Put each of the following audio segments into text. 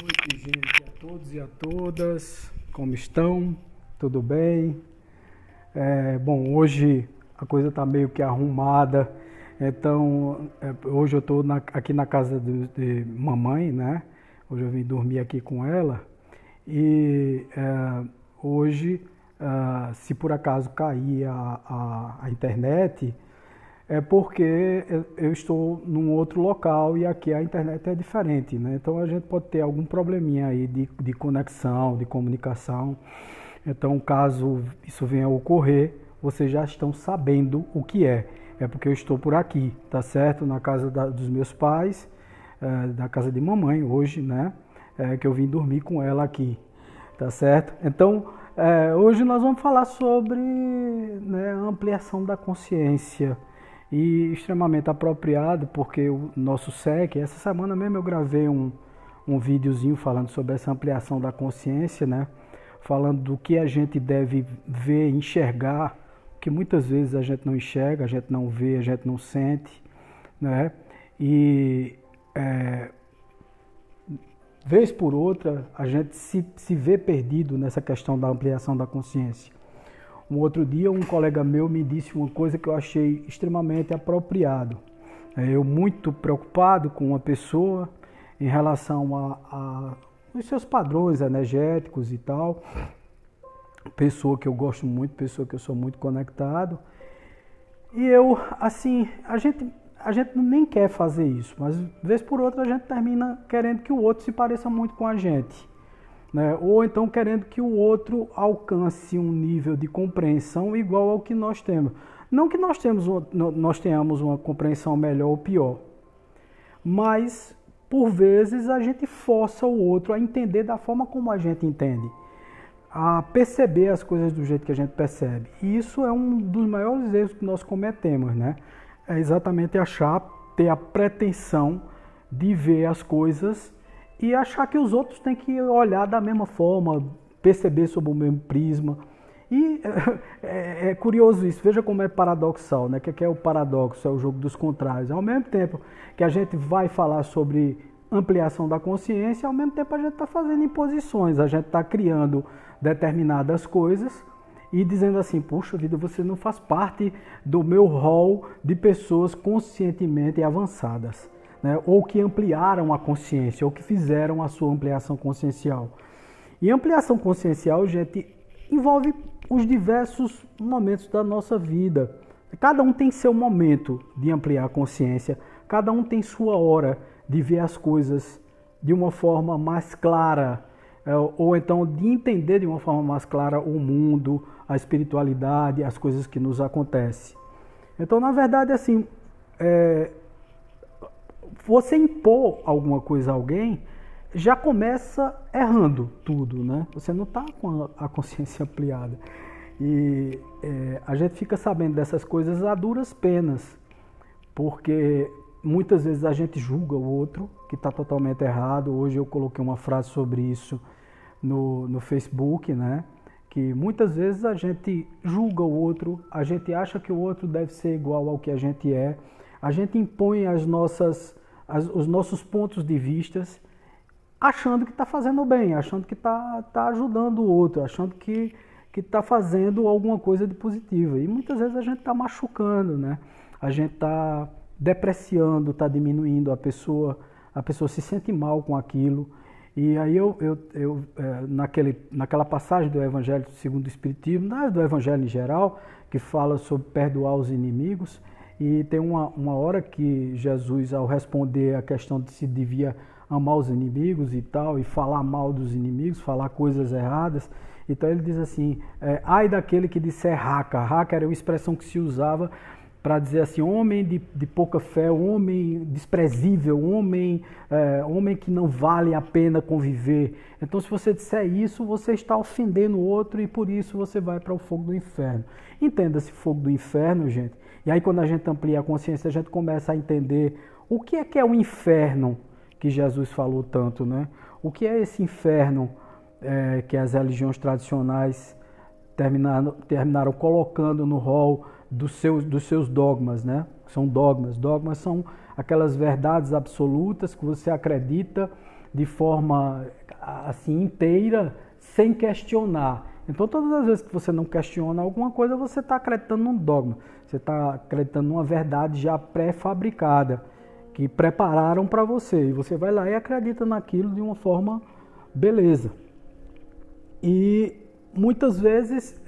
noite, gente, a todos e a todas. Como estão? Tudo bem? Bom, hoje a coisa está meio que arrumada, então hoje eu estou aqui na casa de mamãe, né? Hoje eu vim dormir aqui com ela e hoje, se por acaso cair a internet, é porque eu estou num outro local e aqui a internet é diferente, né? Então a gente pode ter algum probleminha aí de conexão, de comunicação. Então, caso isso venha a ocorrer, vocês já estão sabendo o que é. É porque eu estou por aqui, tá certo? Na casa dos meus pais, da casa de mamãe hoje, né? Que eu vim dormir com ela aqui, tá certo? Então, hoje nós vamos falar sobre, né, ampliação da consciência. E extremamente apropriado, porque o nosso SEC, essa semana mesmo eu gravei um videozinho falando sobre essa ampliação da consciência, né? Falando do que a gente deve ver, enxergar, que muitas vezes a gente não enxerga, a gente não vê, a gente não sente, né? E vez por outra a gente se vê perdido nessa questão da ampliação da consciência. Um outro dia um colega meu me disse uma coisa que eu achei extremamente apropriado. Eu muito preocupado com uma pessoa em relação aos seus padrões energéticos e tal. Pessoa que eu gosto muito, pessoa que eu sou muito conectado. E eu, assim, a gente nem quer fazer isso, mas vez por outra a gente termina querendo que o outro se pareça muito com a gente. Né? Ou então querendo que o outro alcance um nível de compreensão igual ao que nós temos. Não que nós tenhamos uma compreensão melhor ou pior, mas por vezes a gente força o outro a entender da forma como a gente entende, a perceber as coisas do jeito que a gente percebe. E isso é um dos maiores erros que nós cometemos, né? É exatamente ter a pretensão de ver as coisas e achar que os outros têm que olhar da mesma forma, perceber sob o mesmo prisma. E é curioso isso, veja como é paradoxal, né? O que é o paradoxo? É o jogo dos contrários. Ao mesmo tempo que a gente vai falar sobre ampliação da consciência, ao mesmo tempo a gente está fazendo imposições, a gente está criando determinadas coisas e dizendo assim, puxa vida, você não faz parte do meu rol de pessoas conscientemente avançadas. Né, ou que ampliaram a consciência, ou que fizeram a sua ampliação consciencial. E ampliação consciencial, gente, envolve os diversos momentos da nossa vida. Cada um tem seu momento de ampliar a consciência, cada um tem sua hora de ver as coisas de uma forma mais clara, ou então de entender de uma forma mais clara o mundo, a espiritualidade, as coisas que nos acontecem. Então, na verdade, assim, você impor alguma coisa a alguém, já começa errando tudo, né? Você não está com a consciência ampliada. E a gente fica sabendo dessas coisas a duras penas, porque muitas vezes a gente julga o outro, que está totalmente errado. Hoje eu coloquei uma frase sobre isso no Facebook, né? Que muitas vezes a gente julga o outro, a gente acha que o outro deve ser igual ao que a gente é, a gente impõe os nossos pontos de vista, achando que está fazendo bem, achando que está ajudando o outro, achando que está fazendo alguma coisa de positiva. E muitas vezes a gente está machucando, né? A gente está depreciando, está diminuindo a pessoa se sente mal com aquilo. E aí naquela passagem do Evangelho segundo o Espiritismo, do Evangelho em geral, que fala sobre perdoar os inimigos, e tem uma hora que Jesus, ao responder a questão de se devia amar os inimigos e tal, e falar mal dos inimigos, falar coisas erradas, então ele diz assim, ai daquele que disser raca. Raca era uma expressão que se usava para dizer assim, homem de pouca fé, homem desprezível, homem que não vale a pena conviver. Então, se você disser isso, você está ofendendo o outro e por isso você vai para o fogo do inferno. Entenda-se fogo do inferno, gente. E aí, quando a gente amplia a consciência, a gente começa a entender o que é o inferno que Jesus falou tanto, né? O que é esse inferno que as religiões tradicionais terminaram colocando no rol dos seus dogmas, né? São dogmas. Dogmas são aquelas verdades absolutas que você acredita de forma assim inteira, sem questionar. Então, todas as vezes que você não questiona alguma coisa, você está acreditando num dogma, você está acreditando numa verdade já pré-fabricada, que prepararam para você, e você vai lá e acredita naquilo de uma forma beleza. E muitas vezes,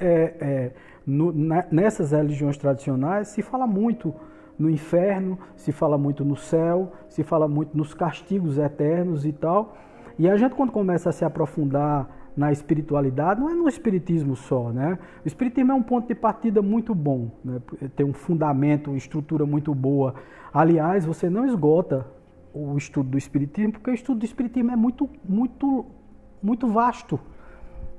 nessas religiões tradicionais, se fala muito no inferno, se fala muito no céu, se fala muito nos castigos eternos e tal. E a gente, quando começa a se aprofundar na espiritualidade, não é no espiritismo só, né? O espiritismo é um ponto de partida muito bom, né? Tem um fundamento, uma estrutura muito boa. Aliás, você não esgota o estudo do espiritismo, porque o estudo do espiritismo é muito vasto.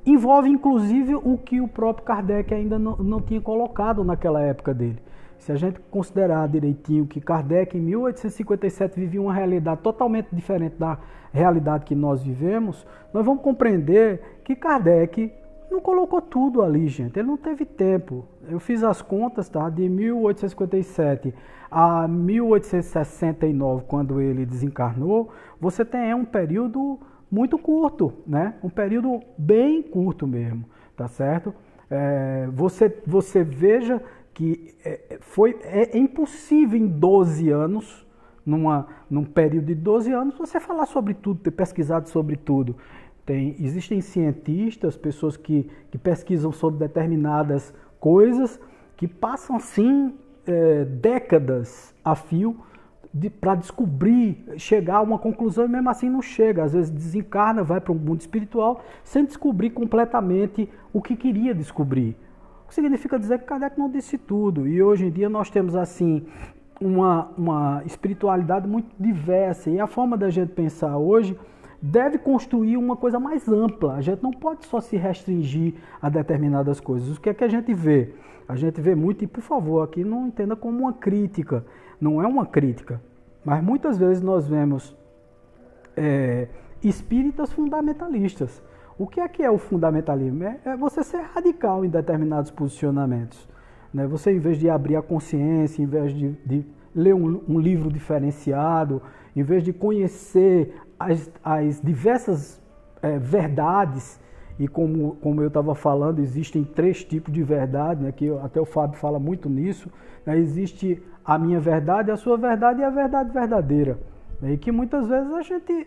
Envolve, inclusive, o que o próprio Kardec ainda não tinha colocado naquela época dele. Se a gente considerar direitinho que Kardec, em 1857, vivia uma realidade totalmente diferente da realidade que nós vivemos, nós vamos compreender que Kardec não colocou tudo ali, gente. Ele não teve tempo. Eu fiz as contas, tá? De 1857 a 1869, quando ele desencarnou, você tem um período muito curto, né? Um período bem curto mesmo, tá certo? Você veja que é impossível em 12 anos, num período de 12 anos, você falar sobre tudo, ter pesquisado sobre tudo. Existem cientistas, pessoas que pesquisam sobre determinadas coisas, que passam, assim, décadas a fio para descobrir, chegar a uma conclusão, e mesmo assim não chega. Às vezes desencarna, vai para um mundo espiritual, sem descobrir completamente o que queria descobrir. O que significa dizer que Kardec não disse tudo. E hoje em dia nós temos, assim, uma espiritualidade muito diversa. E a forma da gente pensar hoje deve construir uma coisa mais ampla. A gente não pode só se restringir a determinadas coisas. O que é que a gente vê? A gente vê muito, e por favor, aqui não entenda como uma crítica. Não é uma crítica. Mas muitas vezes nós vemos espíritas fundamentalistas. O que é o fundamentalismo? É você ser radical em determinados posicionamentos, né? Você, em vez de abrir a consciência, em vez de ler um livro diferenciado, em vez de conhecer as diversas verdades, e como eu estava falando, existem 3 tipos de verdade, né, que até o Fábio fala muito nisso, né? Existe a minha verdade, a sua verdade e a verdade verdadeira. E que muitas vezes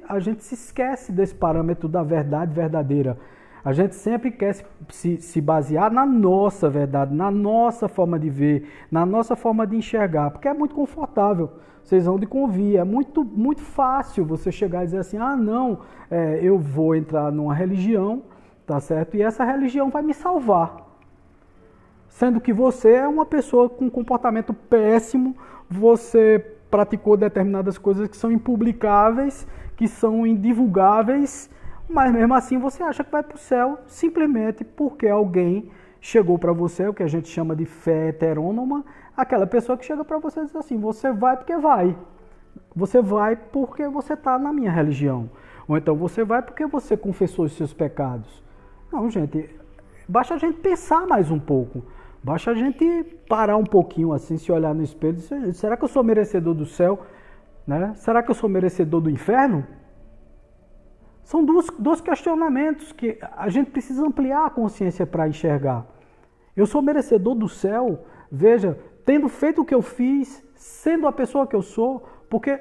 a gente se esquece desse parâmetro da verdade verdadeira. A gente sempre quer se basear na nossa verdade, na nossa forma de ver, na nossa forma de enxergar, porque é muito confortável. Vocês vão de convir, é muito fácil você chegar e dizer assim, não, eu vou entrar numa religião, tá certo? E essa religião vai me salvar. Sendo que você é uma pessoa com comportamento péssimo, você praticou determinadas coisas que são impublicáveis, que são indivulgáveis, mas mesmo assim você acha que vai para o céu simplesmente porque alguém chegou para você, o que a gente chama de fé heterônoma, aquela pessoa que chega para você e diz assim, você vai porque vai. Você vai porque você está na minha religião. Ou então você vai porque você confessou os seus pecados. Não, gente, basta a gente pensar mais um pouco. Basta a gente parar um pouquinho assim, se olhar no espelho e dizer, será que eu sou merecedor do céu? Né? Será que eu sou merecedor do inferno? São dois questionamentos que a gente precisa ampliar a consciência para enxergar. Eu sou merecedor do céu, veja, tendo feito o que eu fiz, sendo a pessoa que eu sou, porque,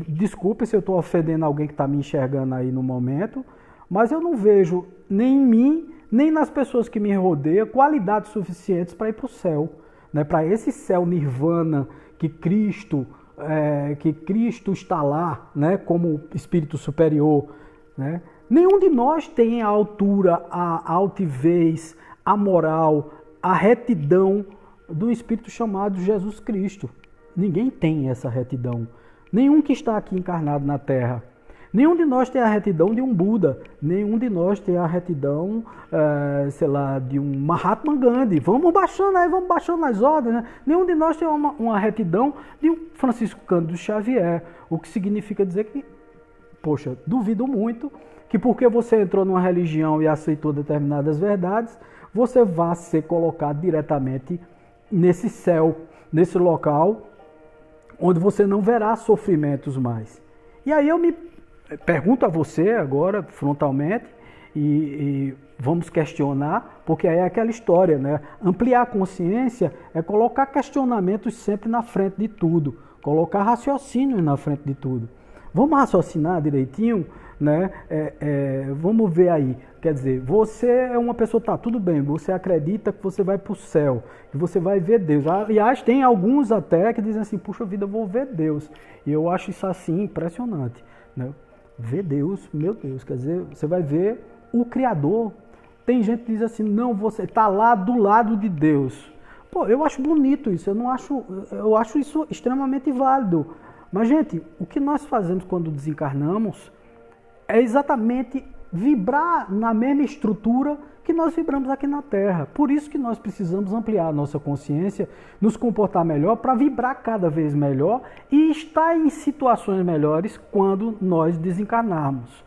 desculpe se eu estou ofendendo alguém que está me enxergando aí no momento, mas eu não vejo nem em mim, nem nas pessoas que me rodeiam, qualidades suficientes para ir para o céu, né? Para esse céu nirvana que Cristo está lá, né? Como espírito superior, né? Nenhum de nós tem a altura, a altivez, a moral, a retidão do espírito chamado Jesus Cristo. Ninguém tem essa retidão. Nenhum que está aqui encarnado na Terra. Nenhum de nós tem a retidão de um Buda, nenhum de nós tem a retidão, de um Mahatma Gandhi. Vamos baixando as ordens, né? Nenhum de nós tem uma retidão de um Francisco Cândido Xavier, o que significa dizer que, poxa, duvido muito que porque você entrou numa religião e aceitou determinadas verdades, você vá ser colocado diretamente nesse céu, nesse local, onde você não verá sofrimentos mais. E aí eu pergunto a você agora, frontalmente, e vamos questionar, porque aí é aquela história, né? Ampliar a consciência é colocar questionamentos sempre na frente de tudo, colocar raciocínios na frente de tudo. Vamos raciocinar direitinho, né? Vamos ver aí. Quer dizer, você é uma pessoa, tá, tudo bem, você acredita que você vai para o céu, que você vai ver Deus. Aliás, tem alguns até que dizem assim, puxa vida, eu vou ver Deus. E eu acho isso assim impressionante, né? Ver Deus, meu Deus, quer dizer, você vai ver o Criador. Tem gente que diz assim, não, você está lá do lado de Deus. Pô, eu acho bonito isso, eu acho isso extremamente válido. Mas, gente, o que nós fazemos quando desencarnamos é exatamente vibrar na mesma estrutura que nós vibramos aqui na Terra. Por isso que nós precisamos ampliar a nossa consciência, nos comportar melhor, para vibrar cada vez melhor e estar em situações melhores quando nós desencarnarmos.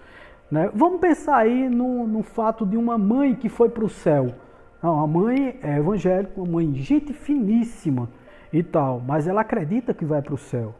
Né? Vamos pensar aí no fato de uma mãe que foi para o céu. Não, a mãe é evangélica, uma mãe gente finíssima e tal, mas ela acredita que vai para o céu.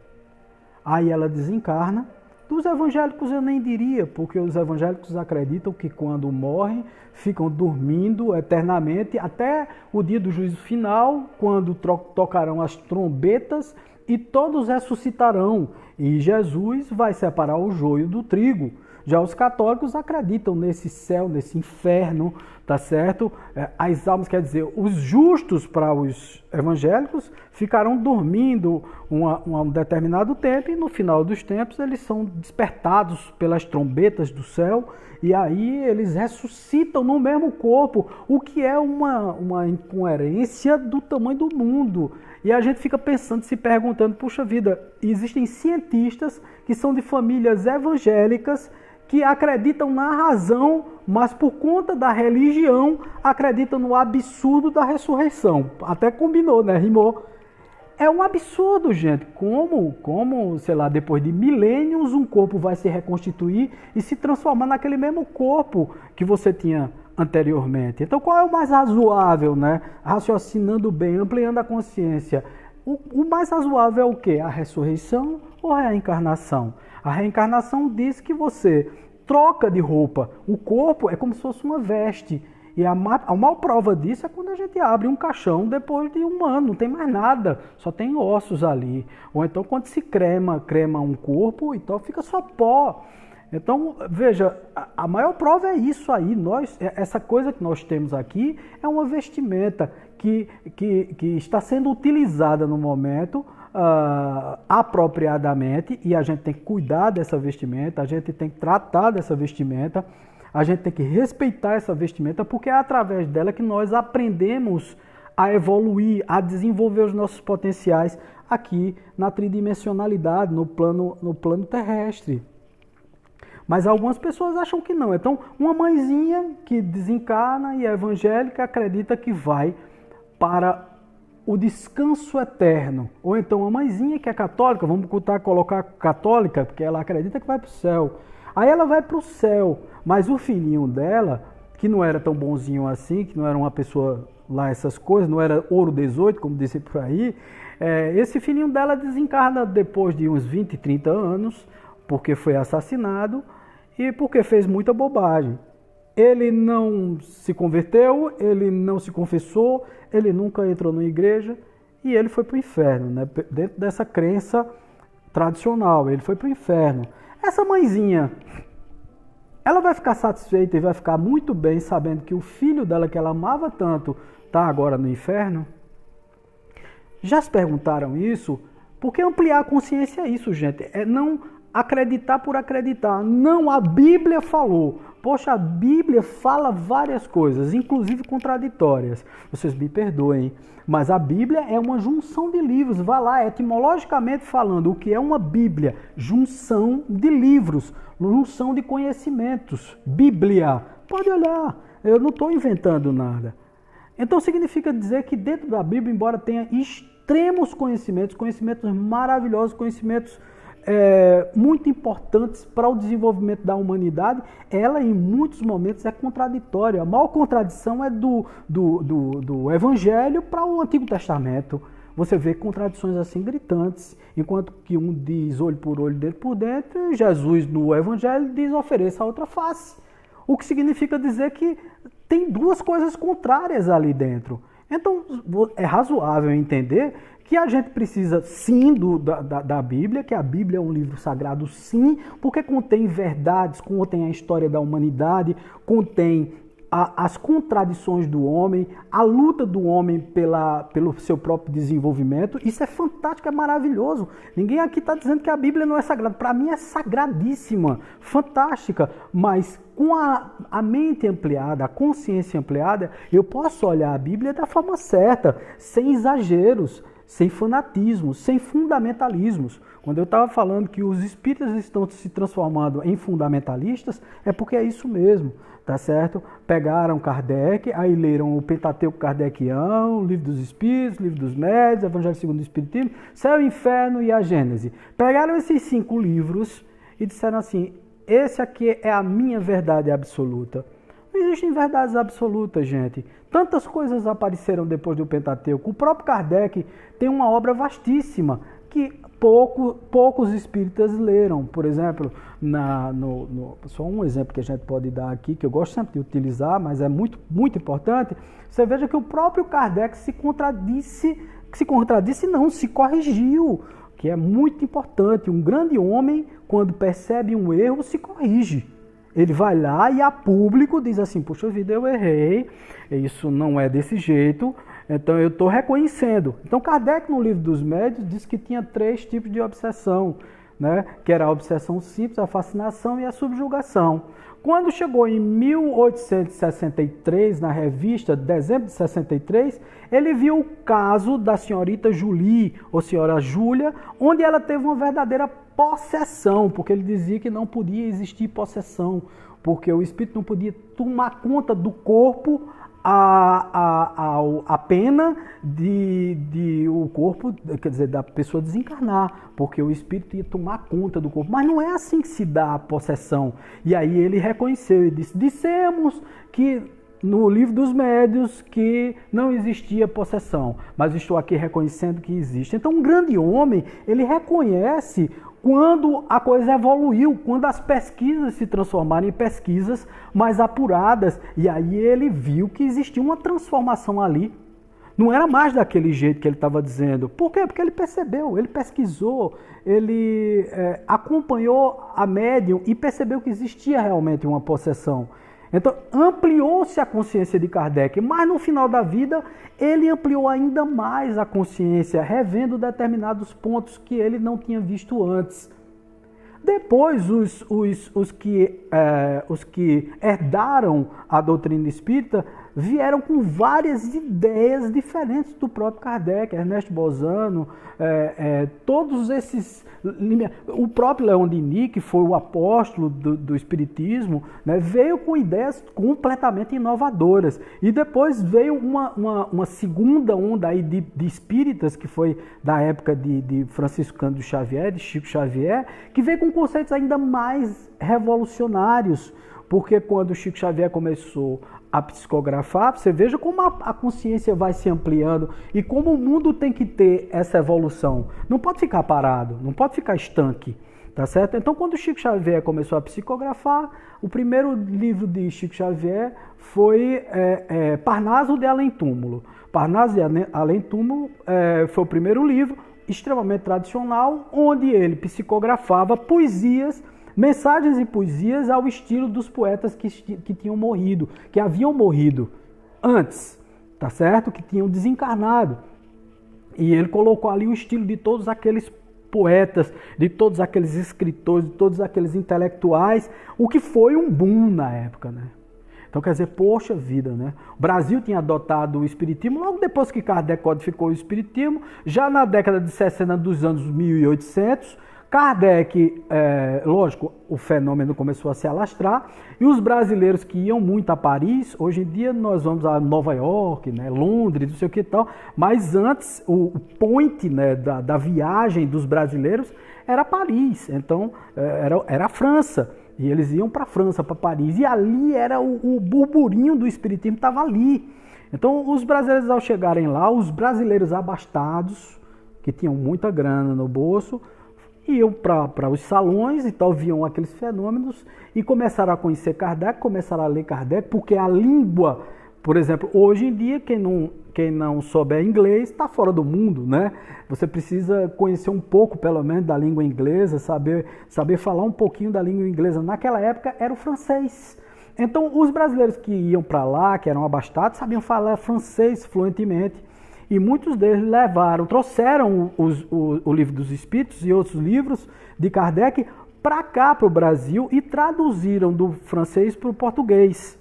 Aí ela desencarna. Dos evangélicos eu nem diria, porque os evangélicos acreditam que quando morrem, ficam dormindo eternamente até o dia do juízo final, quando tocarão as trombetas e todos ressuscitarão. E Jesus vai separar o joio do trigo. Já os católicos acreditam nesse céu, nesse inferno, tá certo? As almas, quer dizer, os justos para os evangélicos ficarão dormindo um determinado tempo e no final dos tempos eles são despertados pelas trombetas do céu e aí eles ressuscitam no mesmo corpo, o que é uma incoerência do tamanho do mundo. E a gente fica pensando, se perguntando, puxa vida, existem cientistas que são de famílias evangélicas que acreditam na razão, mas por conta da religião, acreditam no absurdo da ressurreição. Até combinou, né? Rimou. É um absurdo, gente. Como, sei lá, depois de milênios, um corpo vai se reconstituir e se transformar naquele mesmo corpo que você tinha anteriormente. Então, qual é o mais razoável, né? Raciocinando bem, ampliando a consciência. O mais razoável é o quê? A ressurreição ou a reencarnação? A reencarnação diz que você troca de roupa. O corpo é como se fosse uma veste. E a maior prova disso é quando a gente abre um caixão depois de um ano. Não tem mais nada, só tem ossos ali. Ou então quando se crema um corpo, então fica só pó. Então, veja, a maior prova é isso aí. Essa coisa que nós temos aqui é uma vestimenta que está sendo utilizada no momento apropriadamente, e a gente tem que cuidar dessa vestimenta, a gente tem que tratar dessa vestimenta, a gente tem que respeitar essa vestimenta, porque é através dela que nós aprendemos a evoluir, a desenvolver os nossos potenciais aqui na tridimensionalidade, no plano terrestre. Mas algumas pessoas acham que não. Então, uma mãezinha que desencarna e é evangélica acredita que vai para o descanso eterno. Ou então uma mãezinha que é católica, vamos colocar católica, porque ela acredita que vai para o céu. Aí ela vai para o céu, mas o filhinho dela, que não era tão bonzinho assim, que não era uma pessoa lá essas coisas, não era ouro 18, como disse por aí, esse filhinho dela desencarna depois de uns 20, 30 anos, porque foi assassinado e porque fez muita bobagem. Ele não se converteu, ele não se confessou, ele nunca entrou na igreja e ele foi para o inferno, né? Dentro dessa crença tradicional, ele foi para o inferno. Essa mãezinha, ela vai ficar satisfeita e vai ficar muito bem sabendo que o filho dela, que ela amava tanto, está agora no inferno? Já se perguntaram isso? Porque ampliar a consciência é isso, gente. É não acreditar por acreditar. Não, a Bíblia falou. Poxa, a Bíblia fala várias coisas, inclusive contraditórias. Vocês me perdoem, mas a Bíblia é uma junção de livros. Vá lá, etimologicamente falando, o que é uma Bíblia? Junção de livros, junção de conhecimentos. Bíblia. Pode olhar, eu não estou inventando nada. Então significa dizer que dentro da Bíblia, embora tenha extremos conhecimentos, conhecimentos maravilhosos, conhecimentos muito importantes para o desenvolvimento da humanidade, ela em muitos momentos é contraditória. A maior contradição é do Evangelho para o Antigo Testamento. você vê contradições assim gritantes, enquanto que um diz olho por olho, dedo por dentro, e Jesus no Evangelho diz ofereça a outra face. O que significa dizer que tem duas coisas contrárias ali dentro. Então, é razoável entender que a gente precisa, sim, da Bíblia, que a Bíblia é um livro sagrado, sim, porque contém verdades, contém a história da humanidade, contém as contradições do homem, a luta do homem pelo seu próprio desenvolvimento. Isso é fantástico, é maravilhoso. Ninguém aqui está dizendo que a Bíblia não é sagrada. Para mim é sagradíssima, fantástica, mas com a mente ampliada, a consciência ampliada, eu posso olhar a Bíblia da forma certa, sem exageros, sem fanatismo, sem fundamentalismos. Quando eu estava falando que os espíritas estão se transformando em fundamentalistas, é porque é isso mesmo, tá certo? Pegaram Kardec, aí leram o Pentateuco Kardeciano, o Livro dos Espíritos, o Livro dos Médiuns, Evangelho segundo o Espiritismo, Céu e Inferno e a Gênese. Pegaram esses 5 livros e disseram assim, esse aqui é a minha verdade absoluta. Não existem verdades absolutas, gente. Tantas coisas apareceram depois do Pentateuco. O próprio Kardec tem uma obra vastíssima que poucos espíritas leram. Por exemplo, só um exemplo que a gente pode dar aqui, que eu gosto sempre de utilizar, mas é muito, muito importante. Você veja que o próprio Kardec se corrigiu, que é muito importante. Um grande homem, quando percebe um erro, se corrige. Ele vai lá e a público diz assim, puxa vida, eu errei, isso não é desse jeito, então eu estou reconhecendo. Então Kardec, no Livro dos Médiuns, diz que tinha 3 tipos de obsessão, né? Que era a obsessão simples, a fascinação e a subjugação. Quando chegou em 1863, na revista, dezembro de 63, ele viu o caso da senhorita Julie, ou senhora Júlia, onde ela teve uma verdadeira possessão, porque ele dizia que não podia existir possessão, porque o espírito não podia tomar conta do corpo a pena de o corpo, quer dizer, da pessoa desencarnar, porque o espírito ia tomar conta do corpo. Mas não é assim que se dá a possessão. E aí ele reconheceu e disse, dissemos que no Livro dos Médiuns que não existia possessão, mas estou aqui reconhecendo que existe. Então um grande homem, ele reconhece quando a coisa evoluiu, quando as pesquisas se transformaram em pesquisas mais apuradas, e aí ele viu que existia uma transformação ali. Não era mais daquele jeito que ele estava dizendo. Por quê? Porque ele percebeu, ele pesquisou, ele acompanhou a médium e percebeu que existia realmente uma possessão. Então, ampliou-se a consciência de Kardec, mas no final da vida, ele ampliou ainda mais a consciência, revendo determinados pontos que ele não tinha visto antes. Depois, os que herdaram a doutrina espírita vieram com várias ideias diferentes do próprio Kardec, Ernesto Bozano, todos esses... O próprio Leon Denis, que foi o apóstolo do espiritismo, né, veio com ideias completamente inovadoras. E depois veio uma segunda onda aí de espíritas, que foi da época de Francisco Cândido Xavier, de Chico Xavier, que veio com conceitos ainda mais revolucionários, porque quando Chico Xavier começou a psicografar, você veja como a consciência vai se ampliando e como o mundo tem que ter essa evolução. Não pode ficar parado, não pode ficar estanque, tá certo? Então, quando Chico Xavier começou a psicografar, o primeiro livro de Chico Xavier foi Parnaso de Além Túmulo. Parnaso de Além Túmulo foi o primeiro livro, extremamente tradicional, onde ele psicografava poesias, mensagens e poesias ao estilo dos poetas que tinham morrido, que haviam morrido antes, tá certo? Que tinham desencarnado. E ele colocou ali o estilo de todos aqueles poetas, de todos aqueles escritores, de todos aqueles intelectuais, o que foi um boom na época, né? Então, quer dizer, poxa vida, né? O Brasil tinha adotado o espiritismo logo depois que Kardec codificou o espiritismo, já na década de 60 dos anos 1800, Kardec, lógico, o fenômeno começou a se alastrar, e os brasileiros que iam muito a Paris, hoje em dia nós vamos a Nova York, né, Londres, não sei o que e tal, mas antes o point, né, da viagem dos brasileiros era Paris, então era a França, e eles iam para a França, para Paris, e ali era o burburinho do espiritismo, estava ali. Então os brasileiros ao chegarem lá, os brasileiros abastados, que tinham muita grana no bolso, iam para os salões e tal, viam aqueles fenômenos e começaram a conhecer Kardec, começaram a ler Kardec, porque a língua, por exemplo, hoje em dia, quem não souber inglês está fora do mundo, né? Você precisa conhecer um pouco, pelo menos, da língua inglesa, saber falar um pouquinho da língua inglesa. Naquela época era o francês. Então, os brasileiros que iam para lá, que eram abastados, sabiam falar francês fluentemente. E muitos deles trouxeram o Livro dos Espíritos e outros livros de Kardec para cá, para o Brasil, e traduziram do francês para o português,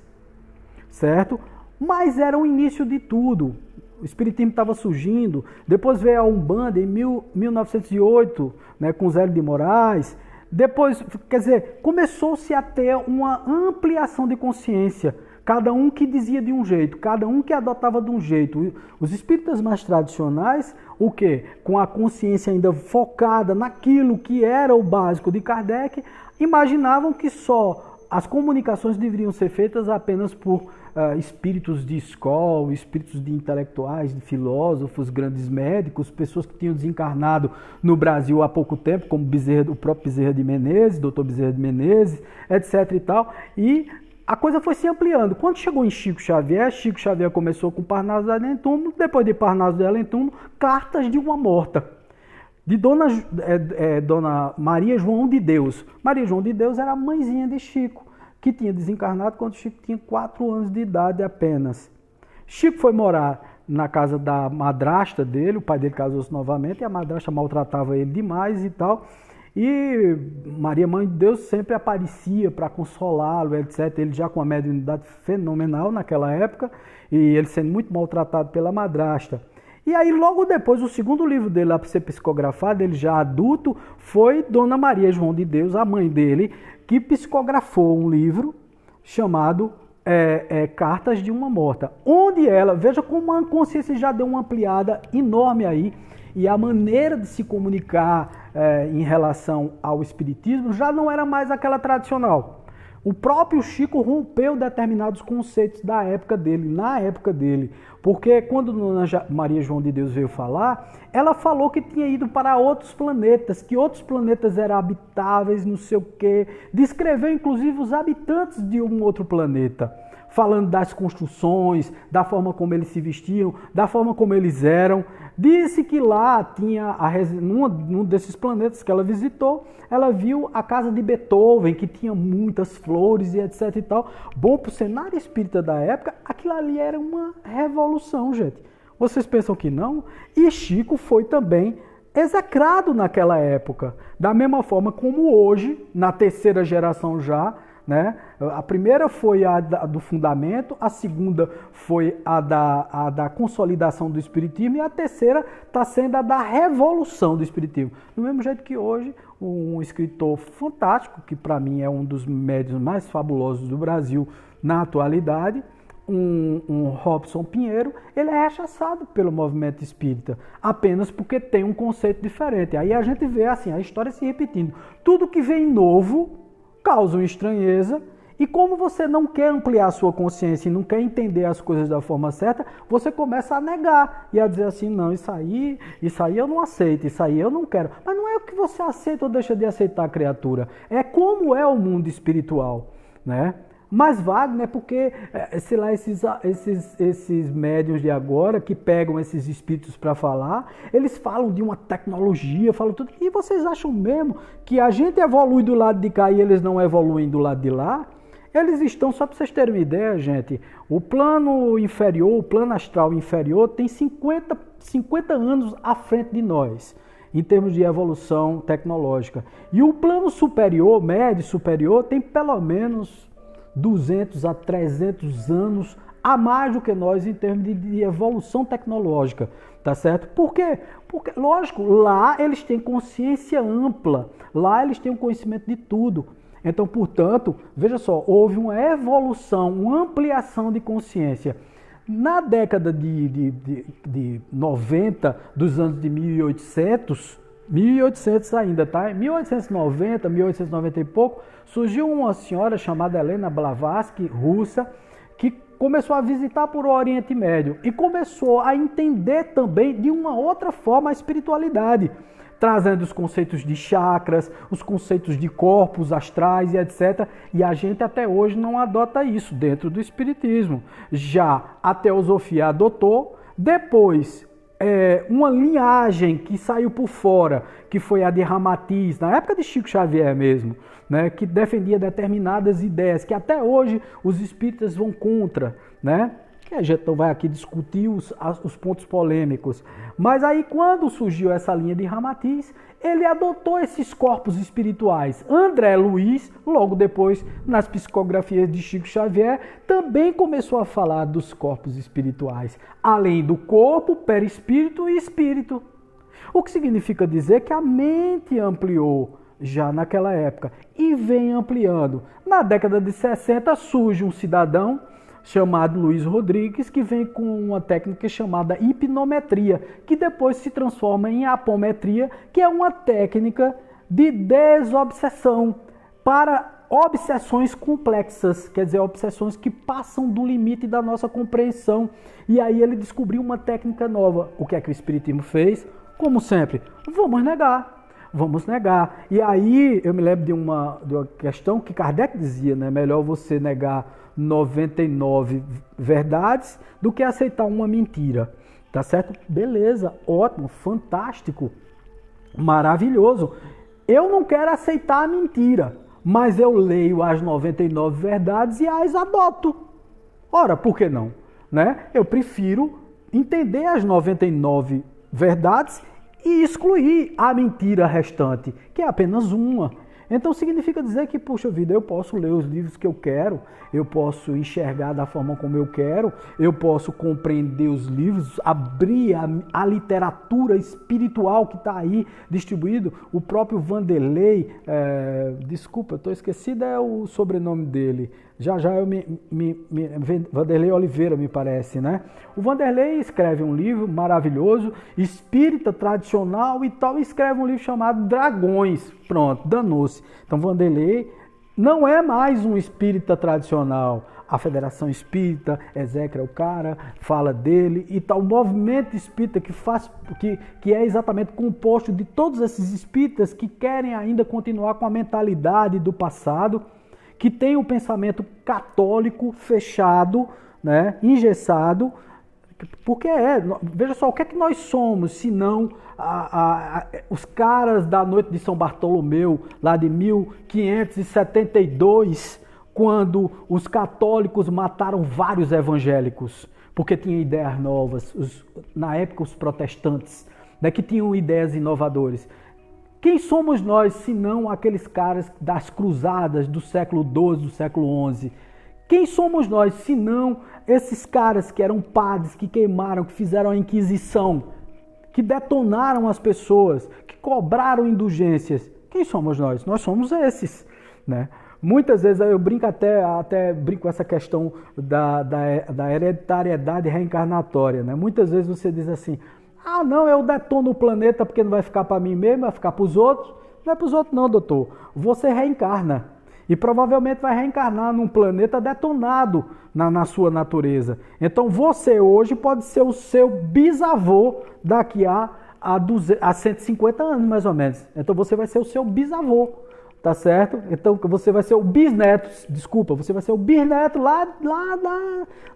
certo? Mas era o início de tudo. O Espiritismo estava surgindo, depois veio a Umbanda em 1908, né, com Zélio de Moraes. Depois, quer dizer, começou-se a ter uma ampliação de consciência. Cada um que dizia de um jeito, cada um que adotava de um jeito. Os espíritas mais tradicionais, o quê? Com a consciência ainda focada naquilo que era o básico de Kardec, imaginavam que só as comunicações deveriam ser feitas apenas por espíritos de escola, espíritos de intelectuais, de filósofos, grandes médicos, pessoas que tinham desencarnado no Brasil há pouco tempo, como o próprio Bezerra de Menezes, Dr. Bezerra de Menezes, etc. e tal. E a coisa foi se ampliando. Quando chegou em Chico Xavier começou com Parnaso de Além Túmulo, depois de Parnaso de Além Túmulo, Cartas de uma Morta, de Dona Maria João de Deus. Maria João de Deus era a mãezinha de Chico, que tinha desencarnado quando Chico tinha 4 anos de idade apenas. Chico foi morar na casa da madrasta dele, o pai dele casou-se novamente, e a madrasta maltratava ele demais e tal. E Maria Mãe de Deus sempre aparecia para consolá-lo, etc. Ele já com uma mediunidade fenomenal naquela época, e ele sendo muito maltratado pela madrasta. E aí logo depois, o segundo livro dele lá para ser psicografado, ele já adulto, foi Dona Maria João de Deus, a mãe dele, que psicografou um livro chamado Cartas de uma Morta. Onde ela, veja como a consciência já deu uma ampliada enorme aí, e a maneira de se comunicar em relação ao espiritismo já não era mais aquela tradicional. O próprio Chico rompeu determinados conceitos da época dele, na época dele. Porque quando Dona Maria João de Deus veio falar, ela falou que tinha ido para outros planetas, que outros planetas eram habitáveis, não sei o quê. Descreveu inclusive os habitantes de um outro planeta, falando das construções, da forma como eles se vestiam, da forma como eles eram. Disse que lá tinha, num desses planetas que ela visitou, ela viu a casa de Beethoven, que tinha muitas flores e etc e tal. Bom, para o cenário espírita da época, aquilo ali era uma revolução, gente. Vocês pensam que não? E Chico foi também execrado naquela época. Da mesma forma como hoje, na terceira geração já, né? A primeira foi a do fundamento, a segunda foi a da consolidação do espiritismo e a terceira está sendo a da revolução do espiritismo. Do mesmo jeito que hoje, um escritor fantástico, que para mim é um dos médiuns mais fabulosos do Brasil na atualidade, um Robson Pinheiro, ele é rechaçado pelo movimento espírita, apenas porque tem um conceito diferente. Aí a gente vê assim, a história se repetindo. Tudo que vem novo causa uma estranheza, e como você não quer ampliar a sua consciência e não quer entender as coisas da forma certa, você começa a negar e a dizer assim, não, isso aí eu não aceito, isso aí eu não quero. Mas não é o que você aceita ou deixa de aceitar a criatura, é como é o mundo espiritual, né? Mas Wagner, porque, sei lá, esses médiuns de agora que pegam esses espíritos para falar, eles falam de uma tecnologia, falam tudo. E vocês acham mesmo que a gente evolui do lado de cá e eles não evoluem do lado de lá? Eles estão, só para vocês terem uma ideia, gente, o plano inferior, o plano astral inferior tem 50 anos à frente de nós, em termos de evolução tecnológica. E o plano superior, médio superior, tem pelo menos 200 a 300 anos a mais do que nós em termos de evolução tecnológica, tá certo? Por quê? Porque, lógico, lá eles têm consciência ampla, lá eles têm o conhecimento de tudo. Então, portanto, veja só, houve uma evolução, uma ampliação de consciência. Na década de 90, dos anos de 1800 ainda, tá? Em 1890, 1890 e pouco, surgiu uma senhora chamada Helena Blavatsky, russa, que começou a visitar por o Oriente Médio e começou a entender também de uma outra forma a espiritualidade, trazendo os conceitos de chakras, os conceitos de corpos astrais e etc. E a gente até hoje não adota isso dentro do espiritismo. Já a teosofia adotou, depois uma linhagem que saiu por fora, que foi a de Ramatiz, na época de Chico Xavier mesmo, né, que defendia determinadas ideias, que até hoje os espíritas vão contra, né? Que a gente não vai aqui discutir os pontos polêmicos. Mas aí quando surgiu essa linha de Ramatiz, ele adotou esses corpos espirituais. André Luiz, logo depois, nas psicografias de Chico Xavier, também começou a falar dos corpos espirituais, além do corpo, perispírito e espírito. O que significa dizer que a mente ampliou já naquela época e vem ampliando. Na década de 60 surge um cidadão chamado Luiz Rodrigues, que vem com uma técnica chamada hipnometria, que depois se transforma em apometria, que é uma técnica de desobsessão para obsessões complexas, quer dizer, obsessões que passam do limite da nossa compreensão. E aí ele descobriu uma técnica nova. O que é que o Espiritismo fez? Como sempre, vamos negar. Vamos negar. E aí eu me lembro de uma questão que Kardec dizia, né? Melhor você negar 99 verdades do que aceitar uma mentira. Tá certo? Beleza, ótimo, fantástico, maravilhoso. Eu não quero aceitar a mentira, mas eu leio as 99 verdades e as adoto. Ora, por que não? Né? Eu prefiro entender as 99 verdades e excluir a mentira restante, que é apenas uma. Então significa dizer que, puxa vida, eu posso ler os livros que eu quero, eu posso enxergar da forma como eu quero, eu posso compreender os livros, abrir a literatura espiritual que está aí distribuído. O próprio Vanderlei, desculpa, eu estou esquecido, é o sobrenome dele. Já eu Vanderlei Oliveira, me parece, né? O Vanderlei escreve um livro maravilhoso, espírita, tradicional e tal, e escreve um livro chamado Dragões. Pronto, danou-se. Então, Vanderlei não é mais um espírita tradicional. A Federação Espírita execra o cara, fala dele e tal. O movimento espírita que é exatamente composto de todos esses espíritas que querem ainda continuar com a mentalidade do passado, que tem um pensamento católico fechado, né, engessado, porque veja só, o que é que nós somos, se não os caras da noite de São Bartolomeu, lá de 1572, quando os católicos mataram vários evangélicos, porque tinham ideias novas, na época os protestantes, né, que tinham ideias inovadoras. Quem somos nós, se não aqueles caras das cruzadas do século XII, do século XI? Quem somos nós, se não esses caras que eram padres, que queimaram, que fizeram a Inquisição, que detonaram as pessoas, que cobraram indulgências? Quem somos nós? Nós somos esses, né? Muitas vezes eu brinco até brinco com essa questão da hereditariedade reencarnatória, né? Muitas vezes você diz assim: ah, não, eu detono o planeta porque não vai ficar para mim mesmo, vai ficar para os outros. Não é para os outros não, doutor. Você reencarna. E provavelmente vai reencarnar num planeta detonado na sua natureza. Então você hoje pode ser o seu bisavô daqui a 150 anos, mais ou menos. Então você vai ser o seu bisavô. Tá certo? Então você vai ser o bisneto, você vai ser o bisneto lá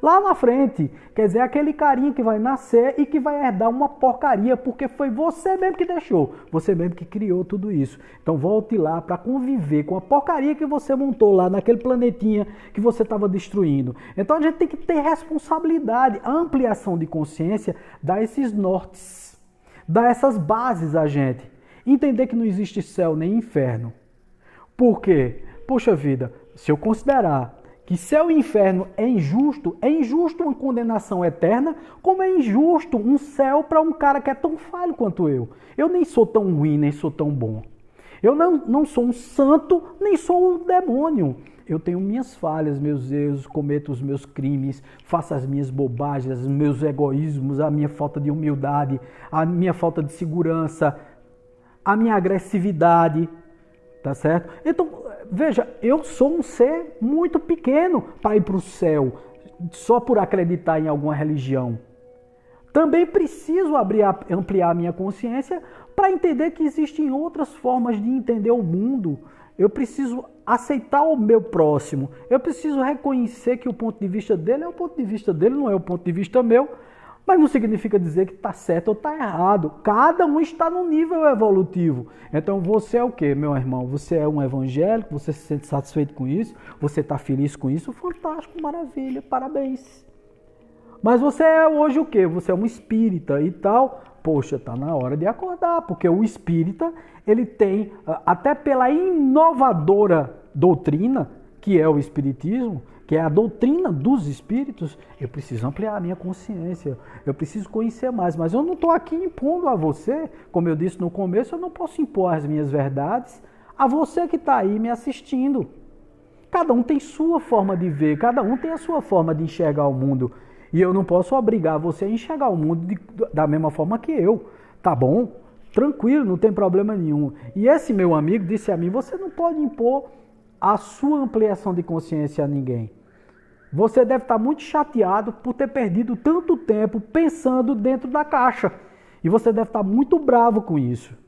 na frente. Quer dizer, aquele carinha que vai nascer e que vai herdar uma porcaria, porque foi você mesmo que deixou, você mesmo que criou tudo isso. Então volte lá para conviver com a porcaria que você montou lá naquele planetinha que você estava destruindo. Então a gente tem que ter responsabilidade. A ampliação de consciência dá esses nortes, dá essas bases a gente. Entender que não existe céu nem inferno. Por quê? Poxa vida, se eu considerar que céu e inferno é injusto uma condenação eterna, como é injusto um céu para um cara que é tão falho quanto eu. Eu nem sou tão ruim, nem sou tão bom. Eu não sou um santo, nem sou um demônio. Eu tenho minhas falhas, meus erros, cometo os meus crimes, faço as minhas bobagens, os meus egoísmos, a minha falta de humildade, a minha falta de segurança, a minha agressividade. Tá certo? Então, veja, eu sou um ser muito pequeno para ir para o céu. só por acreditar em alguma religião. Também preciso ampliar a minha consciência para entender que existem outras formas de entender o mundo. Eu preciso aceitar o meu próximo. Eu preciso reconhecer que o ponto de vista dele é o ponto de vista dele, não é o ponto de vista meu. Mas não significa dizer que está certo ou está errado. Cada um está num nível evolutivo. Então você é o quê, meu irmão? Você é um evangélico? Você se sente satisfeito com isso? Você está feliz com isso? Fantástico, maravilha, parabéns. Mas você é hoje o quê? Você é um espírita e tal. Poxa, está na hora de acordar, porque o espírita, ele tem, até pela inovadora doutrina, que é o espiritismo, que é a doutrina dos espíritos, eu preciso ampliar a minha consciência, eu preciso conhecer mais, mas eu não estou aqui impondo a você, como eu disse no começo, eu não posso impor as minhas verdades a você que está aí me assistindo. Cada um tem sua forma de ver, cada um tem a sua forma de enxergar o mundo, e eu não posso obrigar você a enxergar o mundo da mesma forma que eu, tá bom? Tranquilo, não tem problema nenhum. E esse meu amigo disse a mim, você não pode impor a sua ampliação de consciência a ninguém. Você deve estar muito chateado por ter perdido tanto tempo pensando dentro da caixa. E você deve estar muito bravo com isso.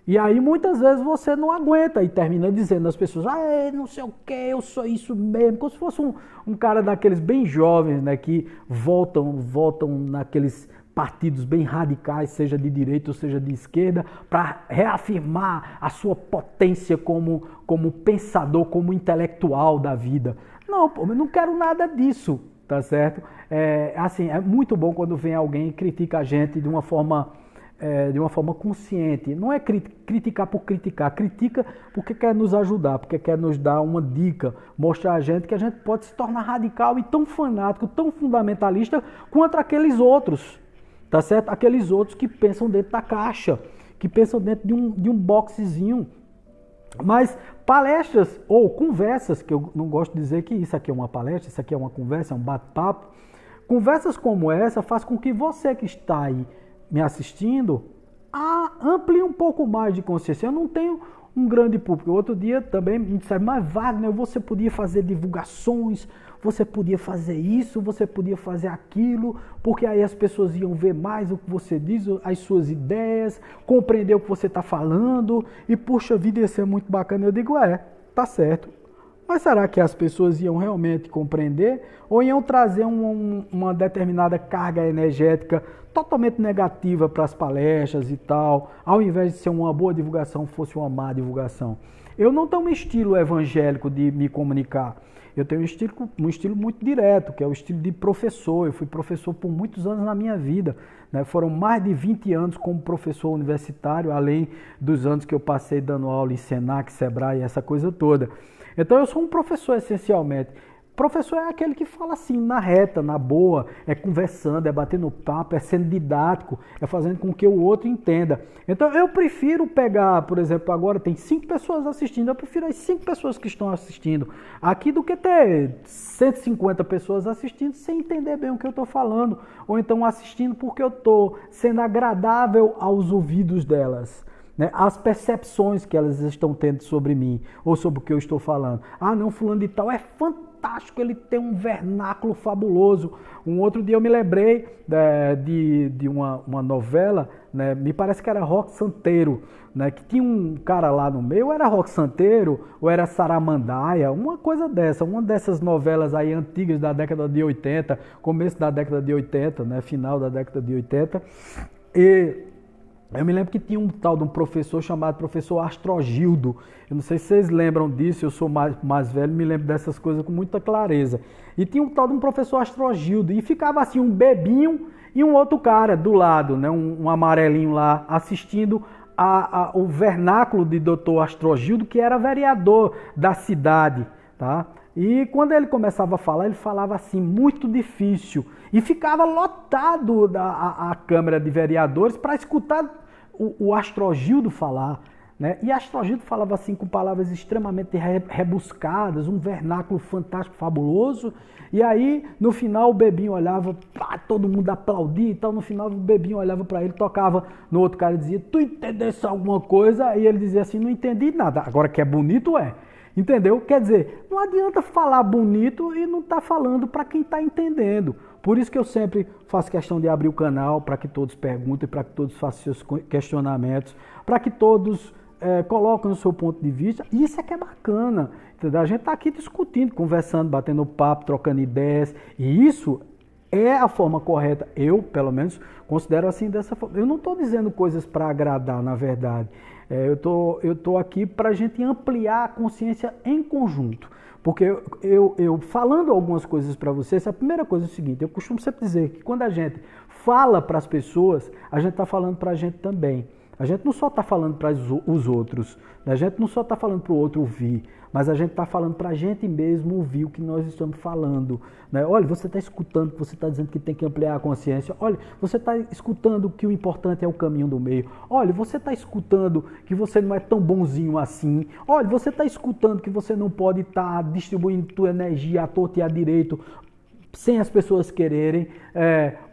E aí muitas vezes você não aguenta e termina dizendo às pessoas, não sei o que, eu sou isso mesmo. Como se fosse um cara daqueles bem jovens, né, que voltam naqueles partidos bem radicais, seja de direita ou seja de esquerda, para reafirmar a sua potência como pensador, como intelectual da vida. Não, pô, eu não quero nada disso, tá certo? É muito bom quando vem alguém e critica a gente de uma forma consciente. Não é criticar por criticar, critica porque quer nos ajudar, porque quer nos dar uma dica, mostrar a gente que a gente pode se tornar radical e tão fanático, tão fundamentalista quanto aqueles outros. Tá certo? Aqueles outros que pensam dentro da caixa, que pensam dentro de um boxezinho. Mas palestras ou conversas, que eu não gosto de dizer que isso aqui é uma palestra, isso aqui é uma conversa, é um bate-papo. Conversas como essa faz com que você que está aí me assistindo amplie um pouco mais de consciência. Eu não tenho um grande público. Outro dia também me disseram, mas Wagner, você podia fazer divulgações, você podia fazer isso, você podia fazer aquilo, porque aí as pessoas iam ver mais o que você diz, as suas ideias, compreender o que você está falando, e puxa vida, ia ser muito bacana. Eu digo, tá certo. Mas será que as pessoas iam realmente compreender ou iam trazer uma determinada carga energética totalmente negativa para as palestras e tal, ao invés de ser uma boa divulgação, fosse uma má divulgação? Eu não tenho um estilo evangélico de me comunicar. Eu tenho um estilo muito direto, que é o estilo de professor. Eu fui professor por muitos anos na minha vida, né? Foram mais de 20 anos como professor universitário, além dos anos que eu passei dando aula em Senac, Sebrae, essa coisa toda. Então eu sou um professor essencialmente. Professor é aquele que fala assim, na reta, na boa, é conversando, é batendo papo, é sendo didático, é fazendo com que o outro entenda. Então eu prefiro pegar, por exemplo, agora tem 5 pessoas assistindo, eu prefiro as 5 pessoas que estão assistindo aqui do que ter 150 pessoas assistindo sem entender bem o que eu estou falando, ou então assistindo porque eu estou sendo agradável aos ouvidos delas. Né, as percepções que elas estão tendo sobre mim, ou sobre o que eu estou falando. Não, fulano de tal é fantástico, ele tem um vernáculo fabuloso. Um outro dia eu me lembrei de uma novela, né, me parece que era Roque Santeiro, né, que tinha um cara lá no meio, ou era Roque Santeiro, ou era Saramandaia, uma coisa dessa, uma dessas novelas aí antigas da década de 80, começo da década de 80, né, final da década de 80, e eu me lembro que tinha um tal de um professor chamado professor Astrogildo. Eu não sei se vocês lembram disso, eu sou mais velho, me lembro dessas coisas com muita clareza. E tinha um tal de um professor Astrogildo, e ficava assim um bebinho e um outro cara do lado, né, um amarelinho lá, assistindo o vernáculo de doutor Astrogildo, que era vereador da cidade, tá? E quando ele começava a falar, ele falava assim, muito difícil. E ficava lotado a Câmara de Vereadores para escutar o Astrogildo falar. Né? E Astrogildo falava assim com palavras extremamente rebuscadas, um vernáculo fantástico, fabuloso. E aí, no final, o Bebinho olhava, todo mundo aplaudia e tal. No final, o Bebinho olhava para ele, tocava no outro cara e dizia, tu entendesse alguma coisa? E ele dizia assim, não entendi nada. Agora que é bonito, é. Entendeu? Quer dizer, não adianta falar bonito e não estar falando para quem está entendendo. Por isso que eu sempre faço questão de abrir o canal para que todos perguntem, para que todos façam seus questionamentos, para que todos coloquem o seu ponto de vista. E isso é que é bacana. Entendeu? A gente está aqui discutindo, conversando, batendo papo, trocando ideias. E isso é a forma correta. Eu, pelo menos, considero assim dessa forma. Eu não estou dizendo coisas para agradar, na verdade. Eu tô aqui para a gente ampliar a consciência em conjunto. Porque eu falando algumas coisas para vocês, a primeira coisa é o seguinte, eu costumo sempre dizer que quando a gente fala para as pessoas, a gente está falando para a gente também. A gente não só está falando para os outros, a gente não só está falando para o outro ouvir, mas a gente está falando para a gente mesmo ouvir o que nós estamos falando. Né? Olha, você está escutando que você está dizendo que tem que ampliar a consciência. Olha, você está escutando que o importante é o caminho do meio. Olha, você está escutando que você não é tão bonzinho assim. Olha, você está escutando que você não pode estar distribuindo tua energia à torta e à direito sem as pessoas quererem.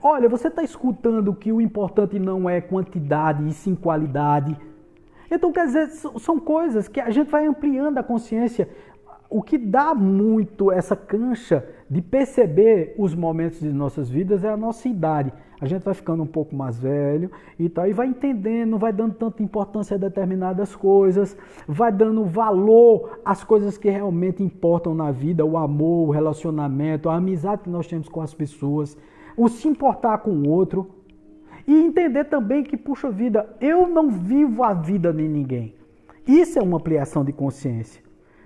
Olha, você está escutando que o importante não é quantidade e sim qualidade. Então, quer dizer, são coisas que a gente vai ampliando a consciência. O que dá muito essa cancha de perceber os momentos de nossas vidas é a nossa idade. A gente vai ficando um pouco mais velho e tal, e vai entendendo, não vai dando tanta importância a determinadas coisas, vai dando valor às coisas que realmente importam na vida, o amor, o relacionamento, a amizade que nós temos com as pessoas, o se importar com o outro. E entender também que, puxa vida, eu não vivo a vida de ninguém. Isso é uma ampliação de consciência,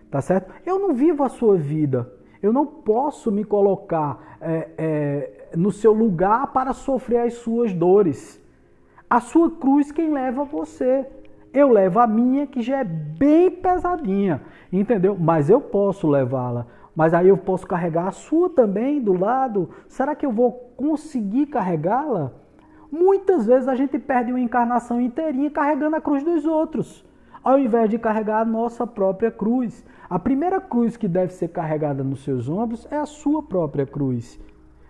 tá certo? Eu não vivo a sua vida. Eu não posso me colocar no seu lugar para sofrer as suas dores. A sua cruz quem leva você. Eu levo a minha, que já é bem pesadinha, entendeu? Mas eu posso levá-la. Mas aí eu posso carregar a sua também do lado. Será que eu vou conseguir carregá-la? Muitas vezes a gente perde uma encarnação inteirinha carregando a cruz dos outros, ao invés de carregar a nossa própria cruz. A primeira cruz que deve ser carregada nos seus ombros é a sua própria cruz.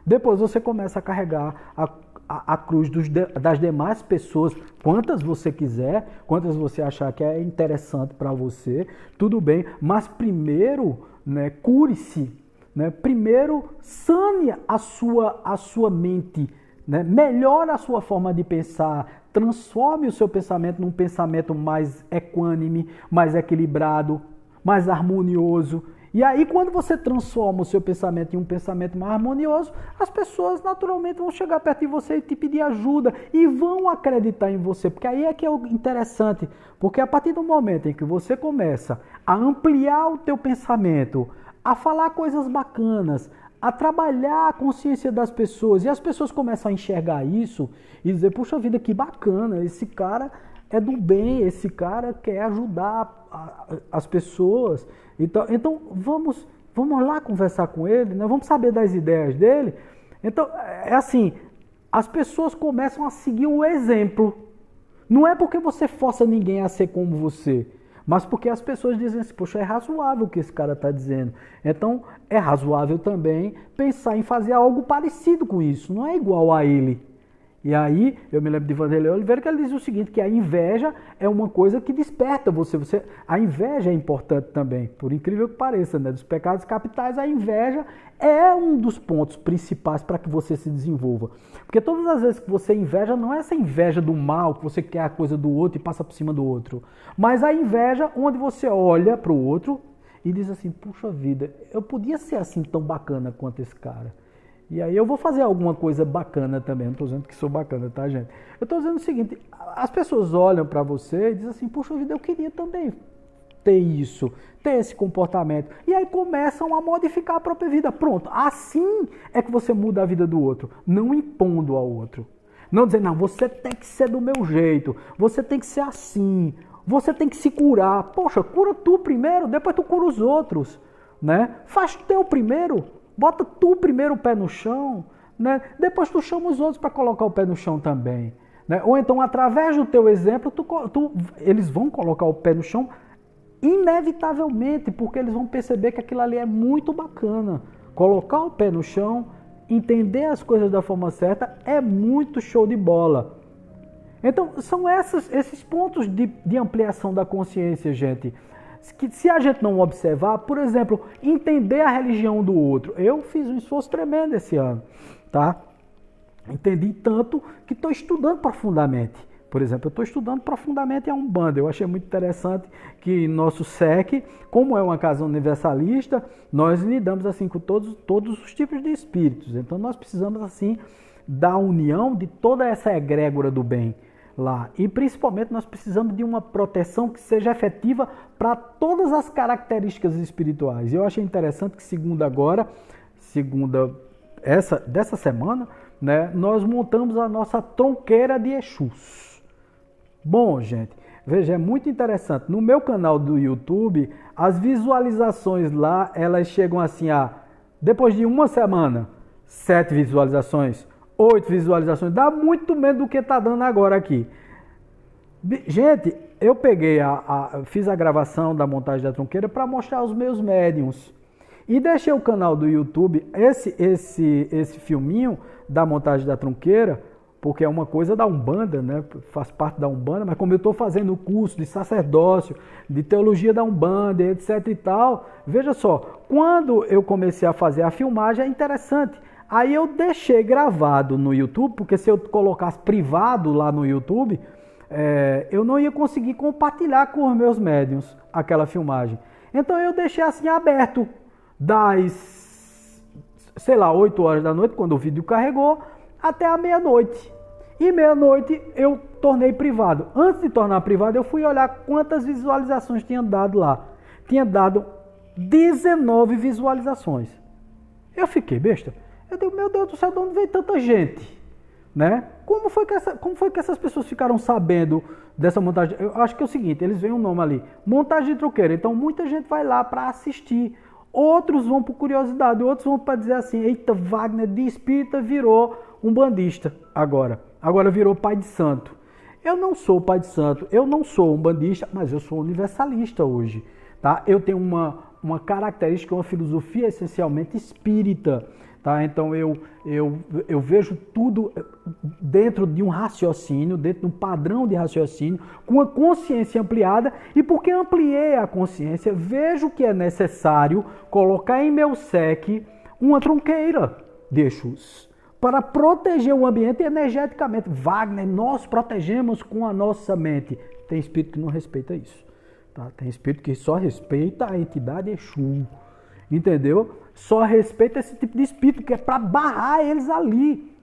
Depois você começa a carregar a cruz das demais pessoas, quantas você quiser, quantas você achar que é interessante para você, tudo bem, mas primeiro, né, cure-se, né? Primeiro sane a sua mente, né? Melhore a sua forma de pensar, transforme o seu pensamento num pensamento mais equânime, mais equilibrado, mais harmonioso. E aí, quando você transforma o seu pensamento em um pensamento mais harmonioso, as pessoas naturalmente vão chegar perto de você e te pedir ajuda e vão acreditar em você. Porque aí é que é o interessante, porque a partir do momento em que você começa a ampliar o teu pensamento, a falar coisas bacanas, a trabalhar a consciência das pessoas, e as pessoas começam a enxergar isso e dizer, puxa vida, que bacana, esse cara é do bem, esse cara quer ajudar as pessoas. Então vamos lá conversar com ele, né? Vamos saber das ideias dele. Então, é assim, as pessoas começam a seguir o exemplo. Não é porque você força ninguém a ser como você, mas porque as pessoas dizem assim, poxa, é razoável o que esse cara está dizendo. Então, é razoável também pensar em fazer algo parecido com isso, não é igual a ele. E aí, eu me lembro de Vanderlei Oliveira que ele diz o seguinte, que a inveja é uma coisa que desperta você. A inveja é importante também, por incrível que pareça, né? Dos pecados capitais, a inveja é um dos pontos principais para que você se desenvolva. Porque todas as vezes que você inveja, não é essa inveja do mal, que você quer a coisa do outro e passa por cima do outro, mas a inveja onde você olha para o outro e diz assim, puxa vida, eu podia ser assim tão bacana quanto esse cara. E aí eu vou fazer alguma coisa bacana também, não estou dizendo que sou bacana, tá, gente? Eu estou dizendo o seguinte, as pessoas olham para você e dizem assim, puxa vida, eu queria também ter isso, ter esse comportamento. E aí começam a modificar a própria vida. Pronto, assim é que você muda a vida do outro, não impondo ao outro. Não dizer, não, você tem que ser do meu jeito, você tem que ser assim, você tem que se curar. Poxa, cura tu primeiro, depois tu cura os outros, né? Faz teu primeiro. Bota tu primeiro o pé no chão, né? Depois tu chama os outros para colocar o pé no chão também. Né? Ou então, através do teu exemplo, eles vão colocar o pé no chão inevitavelmente, porque eles vão perceber que aquilo ali é muito bacana. Colocar o pé no chão, entender as coisas da forma certa, é muito show de bola. Então, são esses pontos de ampliação da consciência, gente. que se a gente não observar, por exemplo, entender a religião do outro. Eu fiz um esforço tremendo esse ano, tá? Entendi tanto que estou estudando profundamente. Por exemplo, eu estou estudando profundamente a Umbanda. Eu achei muito interessante que nosso SEC, como é uma casa universalista, nós lidamos assim com todos os tipos de espíritos. Então nós precisamos assim da união de toda essa egrégora do bem lá. E principalmente nós precisamos de uma proteção que seja efetiva para todas as características espirituais. Eu achei interessante que dessa semana, né, nós montamos a nossa tronqueira de Exus. Bom, gente, veja, é muito interessante. No meu canal do YouTube, as visualizações lá, elas chegam assim depois de uma semana, 7 visualizações, 8 visualizações, dá muito menos do que está dando agora aqui. Gente, eu peguei, fiz a gravação da montagem da tronqueira para mostrar os meus médiums. E deixei o canal do YouTube, esse filminho da montagem da tronqueira, porque é uma coisa da Umbanda, né? Faz parte da Umbanda, mas como eu estou fazendo o curso de sacerdócio, de teologia da Umbanda, etc e tal, veja só, quando eu comecei a fazer a filmagem, é interessante. Aí eu deixei gravado no YouTube, porque se eu colocasse privado lá no YouTube, eu não ia conseguir compartilhar com os meus médiuns aquela filmagem. Então eu deixei assim aberto, das, 8 horas da noite, quando o vídeo carregou, até a meia-noite. E meia-noite eu tornei privado. Antes de tornar privado, eu fui olhar quantas visualizações tinha dado lá. Tinha dado 19 visualizações. Eu fiquei besta. Eu digo, meu Deus do céu, de onde veio tanta gente? Né? Como foi que essas pessoas ficaram sabendo dessa montagem? Eu acho que é o seguinte, eles veem um nome ali, montagem de tronqueira. Então muita gente vai lá para assistir. Outros vão por curiosidade, outros vão para dizer assim, eita, Wagner de espírita virou um bandista agora virou pai de santo. Eu não sou pai de santo, eu não sou um bandista, mas eu sou universalista hoje. Tá? Eu tenho uma característica, uma filosofia essencialmente espírita. Tá? Então eu vejo tudo dentro de um raciocínio, dentro de um padrão de raciocínio, com uma consciência ampliada, e porque ampliei a consciência, vejo que é necessário colocar em meu SEC uma tronqueira de Exus, para proteger o ambiente energeticamente. Wagner, nós protegemos com a nossa mente. Tem espírito que não respeita isso. Tá? Tem espírito que só respeita a entidade Exu. Entendeu? Só respeita esse tipo de espírito, que é para barrar eles ali.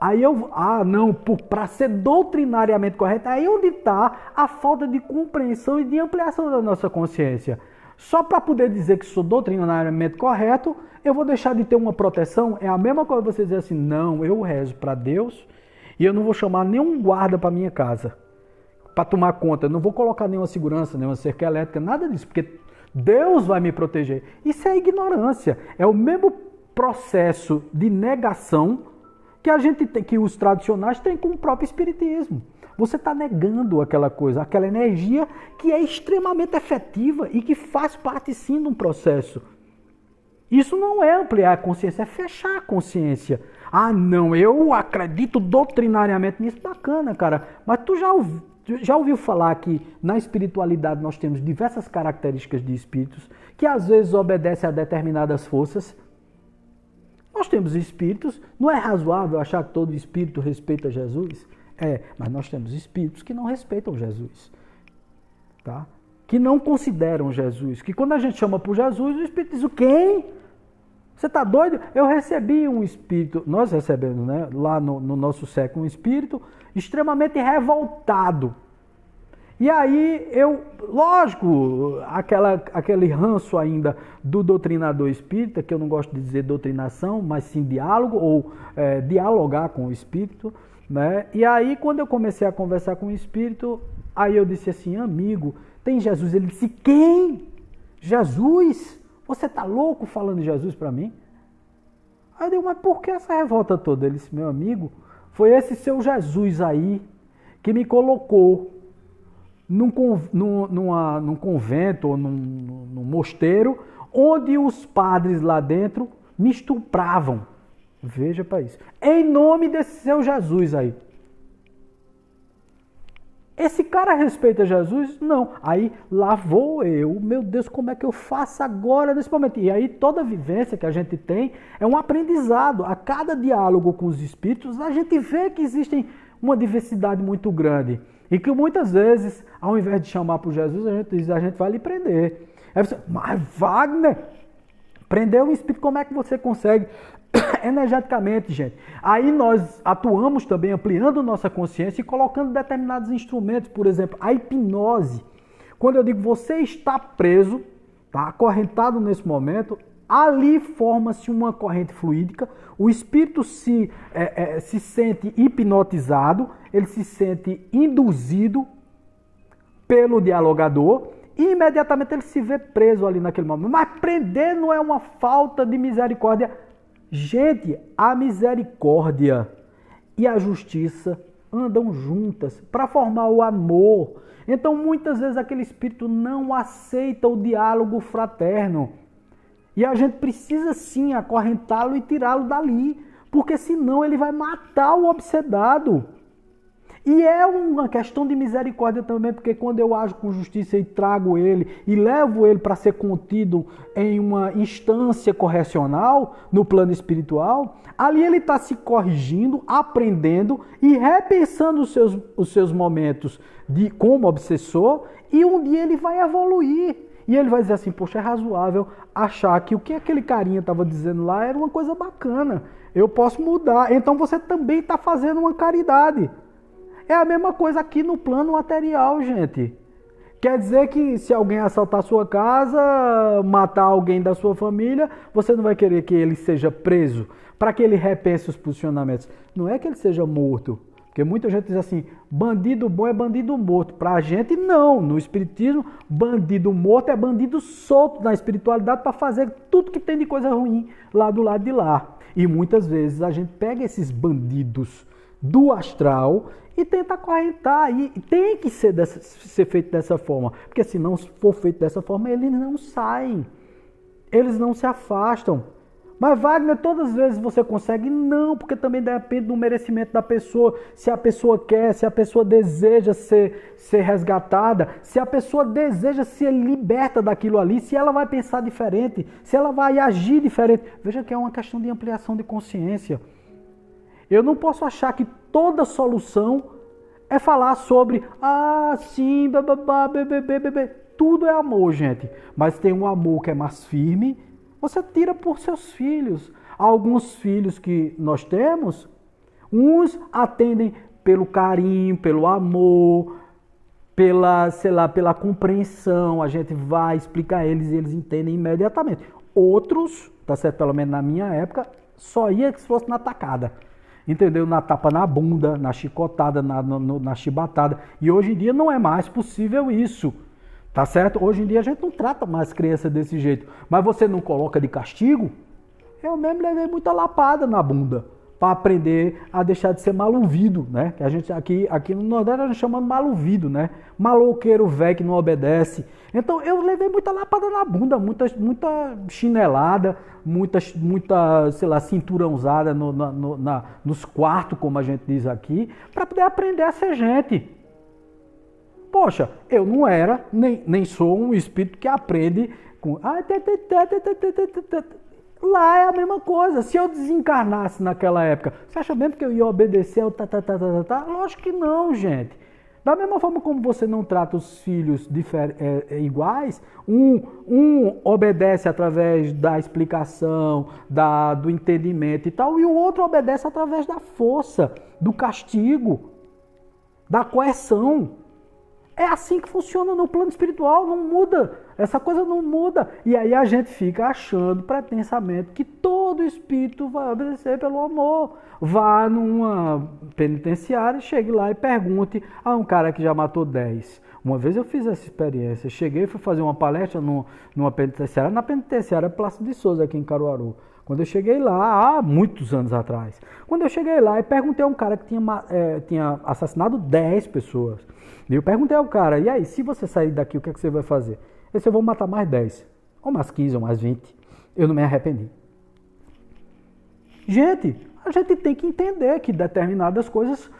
Aí para ser doutrinariamente correto, aí onde está a falta de compreensão e de ampliação da nossa consciência. Só para poder dizer que sou doutrinariamente correto, eu vou deixar de ter uma proteção? É a mesma coisa você dizer assim, não, eu rezo para Deus e eu não vou chamar nenhum guarda para minha casa para tomar conta, eu não vou colocar nenhuma segurança, nenhuma cerca elétrica, nada disso, porque Deus vai me proteger. Isso é ignorância, é o mesmo processo de negação que a gente tem, que os tradicionais têm com o próprio espiritismo. Você está negando aquela coisa, aquela energia que é extremamente efetiva e que faz parte sim de um processo. Isso não é ampliar a consciência, é fechar a consciência. Ah, não, eu acredito doutrinariamente nisso. Bacana, cara. Mas tu já ouviu falar que na espiritualidade nós temos diversas características de espíritos que às vezes obedecem a determinadas forças? Nós temos espíritos, não é razoável achar que todo espírito respeita Jesus? Mas nós temos espíritos que não respeitam Jesus, tá? Que não consideram Jesus, que quando a gente chama por Jesus, o espírito diz, o quem? Você está doido? Eu recebi um espírito, nós recebemos, né, lá no nosso século, um espírito extremamente revoltado. E aí lógico, aquele ranço ainda do doutrinador espírita, que eu não gosto de dizer doutrinação, mas sim diálogo, ou dialogar com o espírito, né? E aí quando eu comecei a conversar com o espírito, aí eu disse assim, amigo, tem Jesus? Ele disse, quem? Jesus? Você tá louco falando de Jesus para mim? Aí eu digo, mas por que essa revolta toda? Ele disse, meu amigo, foi esse seu Jesus aí que me colocou num convento ou num mosteiro, onde os padres lá dentro me estupravam. Veja para isso. Em nome desse seu Jesus aí. Esse cara respeita Jesus? Não. Aí lá vou eu, meu Deus, como é que eu faço agora nesse momento? E aí toda vivência que a gente tem é um aprendizado. A cada diálogo com os espíritos, a gente vê que existe uma diversidade muito grande. E que muitas vezes, ao invés de chamar por Jesus, a gente diz, a gente vai lhe prender. Aí você, mas Wagner, prender o espírito, como é que você consegue? Energeticamente, gente. Aí nós atuamos também ampliando nossa consciência e colocando determinados instrumentos, por exemplo, a hipnose. Quando eu digo você está preso, está acorrentado nesse momento, ali forma-se uma corrente fluídica, o espírito se sente hipnotizado, ele se sente induzido pelo dialogador e imediatamente ele se vê preso ali naquele momento. Mas prender não é uma falta de misericórdia. Gente, a misericórdia e a justiça andam juntas para formar o amor. Então, muitas vezes, aquele espírito não aceita o diálogo fraterno. E a gente precisa, sim, acorrentá-lo e tirá-lo dali. Porque, senão, ele vai matar o obsedado. E é uma questão de misericórdia também, porque quando eu ajo com justiça e trago ele e levo ele para ser contido em uma instância correcional, no plano espiritual, ali ele está se corrigindo, aprendendo e repensando os seus momentos como obsessor, e um dia ele vai evoluir. E ele vai dizer assim, poxa, é razoável achar que o que aquele carinha estava dizendo lá era uma coisa bacana, eu posso mudar. Então você também está fazendo uma caridade. É a mesma coisa aqui no plano material, gente. Quer dizer que se alguém assaltar a sua casa, matar alguém da sua família, você não vai querer que ele seja preso para que ele repense os posicionamentos. Não é que ele seja morto. Porque muita gente diz assim, bandido bom é bandido morto. Para a gente, não. No espiritismo, bandido morto é bandido solto na espiritualidade para fazer tudo que tem de coisa ruim lá do lado de lá. E muitas vezes a gente pega esses bandidos do astral e tenta acorrentar. E tem que ser feito dessa forma. Porque se não for feito dessa forma, eles não saem. Eles não se afastam. Mas Wagner, todas as vezes você consegue? Não, porque também depende do merecimento da pessoa. Se a pessoa quer, se a pessoa deseja ser resgatada, se a pessoa deseja ser liberta daquilo ali, se ela vai pensar diferente, se ela vai agir diferente. Veja que é uma questão de ampliação de consciência. Eu não posso achar que toda solução é falar sobre, sim, bababá, bebê. Tudo é amor, gente. Mas tem um amor que é mais firme, você tira por seus filhos. Alguns filhos que nós temos, uns atendem pelo carinho, pelo amor, pela compreensão. A gente vai explicar a eles e eles entendem imediatamente. Outros, tá certo, pelo menos na minha época, só ia que se fosse na tacada. Entendeu? Na tapa na bunda, na chicotada, na chibatada. E hoje em dia não é mais possível isso. Tá certo? Hoje em dia a gente não trata mais criança desse jeito. Mas você não coloca de castigo? Eu mesmo levei muita lapada na bunda para aprender a deixar de ser maluvido, né? Que a gente aqui no Nordeste a gente chama de maluvido, né? Maloqueiro velho que não obedece. Então eu levei muita lapada na bunda, muita chinelada, muita sei lá, cinturãozada nos quartos, como a gente diz aqui, para poder aprender a ser gente. Poxa, eu não era, nem sou um espírito que aprende com... Lá é a mesma coisa. Se eu desencarnasse naquela época, você acha mesmo que eu ia obedecer ao Lógico que não, gente. Da mesma forma como você não trata os filhos iguais, um obedece através da explicação, do entendimento e tal, e o outro obedece através da força, do castigo, da coerção. É assim que funciona no plano espiritual, não muda. Essa coisa não muda. E aí a gente fica achando pretensamente que todo espírito vai obedecer pelo amor. Vá numa penitenciária, chegue lá e pergunte a um cara que já matou 10. Uma vez eu fiz essa experiência. Cheguei e fui fazer uma palestra numa penitenciária, na penitenciária Plácido de Souza, aqui em Caruaru. Quando eu cheguei lá, há muitos anos atrás. Quando eu cheguei lá e perguntei a um cara que tinha assassinado 10 pessoas. E eu perguntei ao cara, e aí, se você sair daqui, o que é que você vai fazer? Eu disse, eu vou matar mais 10, ou mais 15, ou mais 20. Eu não me arrependi. Gente, a gente tem que entender que determinadas coisas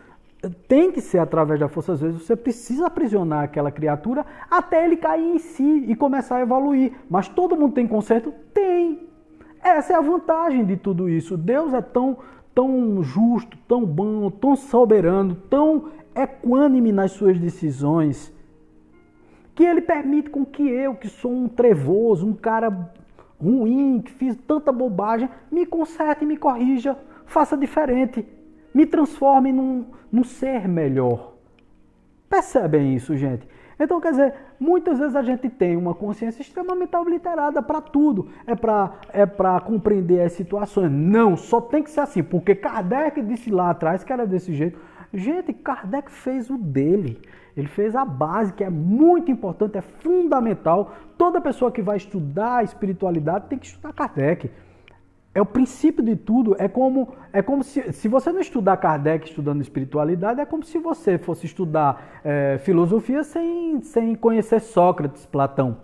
tem que ser através da força. Às vezes você precisa aprisionar aquela criatura até ele cair em si e começar a evoluir. Mas todo mundo tem conserto? Tem. Essa é a vantagem de tudo isso. Deus é tão justo, tão bom, tão soberano, tão equânime nas suas decisões, que ele permite com que eu, que sou um trevoso, um cara ruim, que fiz tanta bobagem, me conserte, me corrija, faça diferente, me transforme num ser melhor. Percebem isso, gente? Então, quer dizer, muitas vezes a gente tem uma consciência extremamente obliterada para tudo. É para compreender as situações. Não, só tem que ser assim, porque Kardec disse lá atrás que era desse jeito. Gente, Kardec fez o dele. Ele fez a base, que é muito importante, é fundamental. Toda pessoa que vai estudar a espiritualidade tem que estudar Kardec. É o princípio de tudo. É como se você não estudar Kardec estudando espiritualidade, é como se você fosse estudar filosofia sem conhecer Sócrates, Platão.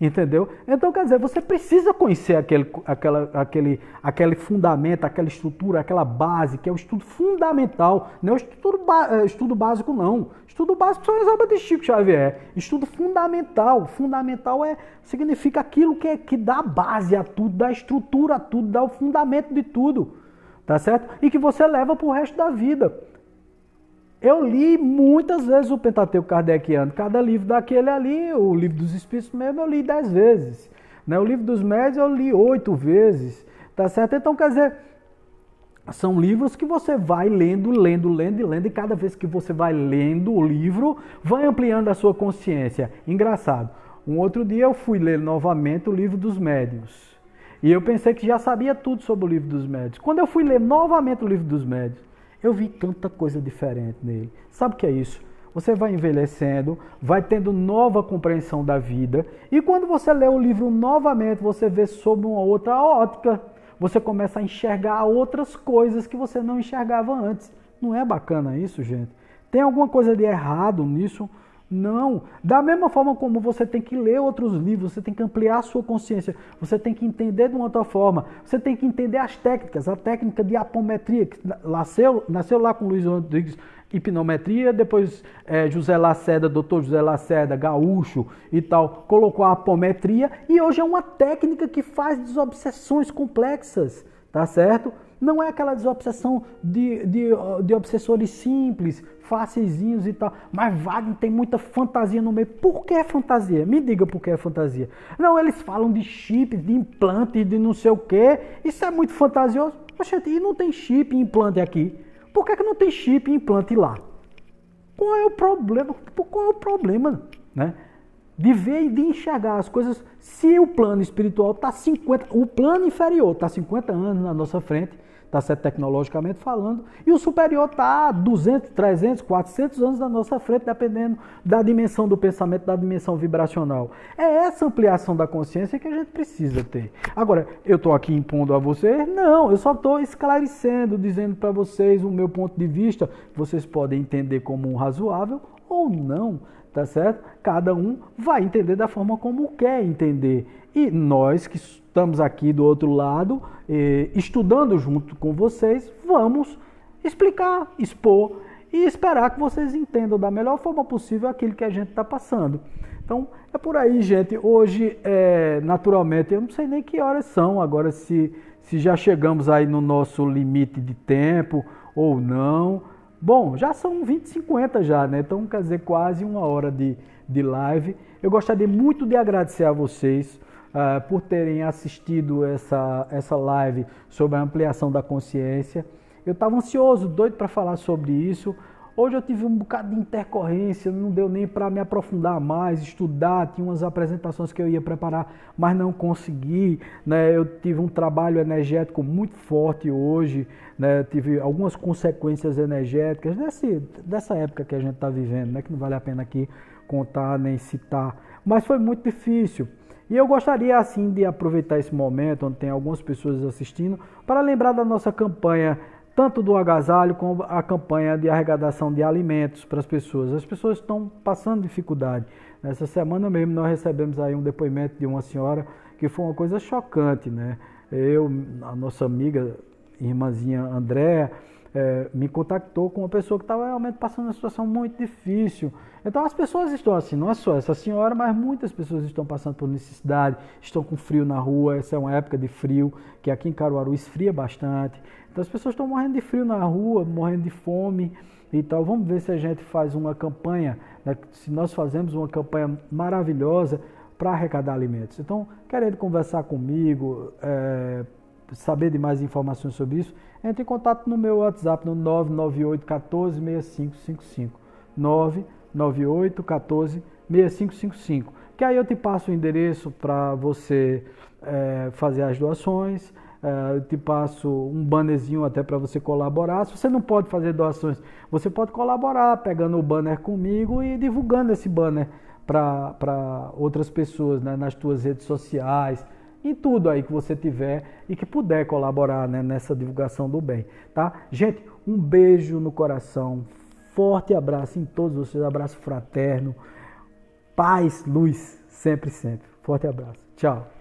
Entendeu? Então, quer dizer, você precisa conhecer aquele fundamento, aquela estrutura, aquela base, que é o estudo fundamental. Não é o estudo básico, não. Estudo básico são as obras de Chico Xavier. Estudo fundamental. Fundamental significa aquilo que dá base a tudo, dá estrutura a tudo, dá o fundamento de tudo. Tá certo? E que você leva para o resto da vida. Eu li muitas vezes o Pentateuco Kardeciano. Cada livro daquele ali, o livro dos Espíritos mesmo, eu li 10 vezes. Né? O livro dos Médiuns eu li 8 vezes. Tá certo? Então, quer dizer, são livros que você vai lendo, e cada vez que você vai lendo o livro, vai ampliando a sua consciência. Engraçado. Um outro dia eu fui ler novamente o livro dos Médiuns. E eu pensei que já sabia tudo sobre o livro dos Médiuns. Quando eu fui ler novamente o livro dos Médiuns, eu vi tanta coisa diferente nele. Sabe o que é isso? Você vai envelhecendo, vai tendo nova compreensão da vida. E quando você lê o livro novamente, você vê sob uma outra ótica. Você começa a enxergar outras coisas que você não enxergava antes. Não é bacana isso, gente? Tem alguma coisa de errado nisso? Não. Da mesma forma como você tem que ler outros livros, você tem que ampliar a sua consciência, você tem que entender de uma outra forma, você tem que entender as técnicas, a técnica de apometria, que nasceu lá com Luiz Rodrigues, hipnometria, depois José Lacerda, doutor José Lacerda, gaúcho e tal, colocou a apometria, e hoje é uma técnica que faz desobsessões complexas, tá certo? Não é aquela desobsessão de obsessores simples, facilzinhos e tal. Mas Wagner tem muita fantasia no meio. Por que fantasia? Me diga por que é fantasia. Não, eles falam de chips, de implantes, de não sei o quê. Isso é muito fantasioso. Poxa, e não tem chip e implante aqui? Por que não tem chip e implante lá? Qual é o problema? Qual é o problema, né? De ver e de enxergar as coisas. Se o plano espiritual está 50, o plano inferior está 50 anos na nossa frente, está certo, tecnologicamente falando, e o superior está 200, 300, 400 anos na nossa frente, dependendo da dimensão do pensamento, da dimensão vibracional. É essa ampliação da consciência que a gente precisa ter. Agora, eu estou aqui impondo a vocês? Não, eu só estou esclarecendo, dizendo para vocês o meu ponto de vista, vocês podem entender como um razoável ou não, tá certo? Cada um vai entender da forma como quer entender. E nós que estamos aqui do outro lado, estudando junto com vocês, vamos explicar, expor e esperar que vocês entendam da melhor forma possível aquilo que a gente está passando. Então, é por aí, gente. Hoje, naturalmente, eu não sei nem que horas são agora, se já chegamos aí no nosso limite de tempo ou não. Bom, já são 20h50 já, né? Então, quer dizer, quase 1 hora de live. Eu gostaria muito de agradecer a vocês por terem assistido essa live sobre a ampliação da consciência. Eu estava ansioso, doido para falar sobre isso. Hoje eu tive um bocado de intercorrência, não deu nem para me aprofundar mais, estudar, tinha umas apresentações que eu ia preparar, mas não consegui, né? Eu tive um trabalho energético muito forte hoje, né? Tive algumas consequências energéticas dessa época que a gente está vivendo, né? Que não vale a pena aqui contar nem citar, mas foi muito difícil. E eu gostaria, assim, de aproveitar esse momento, onde tem algumas pessoas assistindo, para lembrar da nossa campanha, tanto do agasalho como a campanha de arrecadação de alimentos para as pessoas. As pessoas estão passando dificuldade. Nessa semana mesmo nós recebemos aí um depoimento de uma senhora que foi uma coisa chocante, né? A nossa amiga, irmãzinha Andréa, me contactou com uma pessoa que estava realmente passando uma situação muito difícil. Então as pessoas estão assim, não é só essa senhora, mas muitas pessoas estão passando por necessidade, estão com frio na rua, essa é uma época de frio, que aqui em Caruaru esfria bastante. Então as pessoas estão morrendo de frio na rua, morrendo de fome. Então vamos ver se a gente faz uma campanha, né, se nós fazemos uma campanha maravilhosa para arrecadar alimentos. Então, querendo conversar comigo, saber de mais informações sobre isso, entre em contato no meu WhatsApp no 998 14 6555. 998 14 6555. Que aí eu te passo o endereço para você fazer as doações. Eu te passo um bannerzinho até para você colaborar. Se você não pode fazer doações, você pode colaborar pegando o banner comigo e divulgando esse banner para outras pessoas, né, nas tuas redes sociais, em tudo aí que você tiver e que puder colaborar, né, nessa divulgação do bem, tá? Gente, um beijo no coração, forte abraço em todos vocês, abraço fraterno, paz, luz, sempre, sempre. Forte abraço. Tchau.